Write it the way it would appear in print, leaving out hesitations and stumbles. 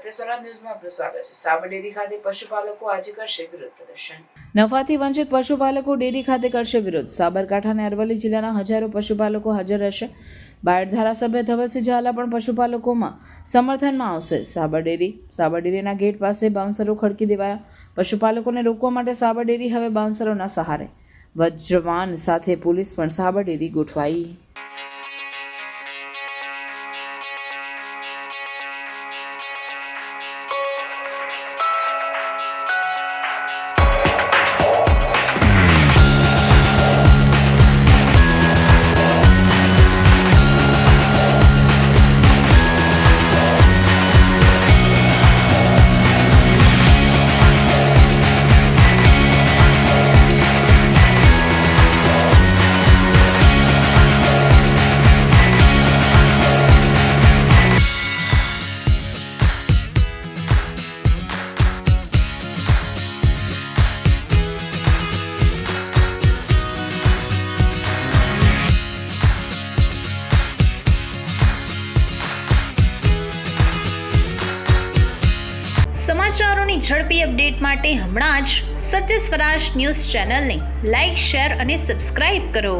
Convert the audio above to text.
નમસ્તે, સ્વરાજ ન્યૂઝમાં આપનું સ્વાગત છે। સાબર ડેરી ખાતે પશુપાલકો આજે કરશે વિરોધ પ્રદર્શન। નફાથી વંચિત પશુપાલકો ડેરી ખાતે કરશે વિરોધ। સાબરકાંઠા અને અરવલ્લી જિલ્લાના હજારો પશુપાલકો હાજર રહેશે। બાયડ ધારાસભ્ય ધવલસિંહ ઝાલા પણ પશુપાલકોમાં સમર્થનમાં આવશે। સાબર ડેરીના ગેટ પાસે બાઉન્સરો ખડકી દેવાયા। પશુપાલકોને રોકવા માટે સાબર ડેરી હવે બાઉન્સરોના સહારે। વજ્રવાન સાથે પોલીસ પણ સાબર ડેરી ગોઠવાઈ। સમાચારોની ઝડપી અપડેટ માટે હમણાં જ સત્ય સ્વરાજ ન્યૂઝ ચેનલને લાઇક, શેર અને સબસ્ક્રાઇબ કરો।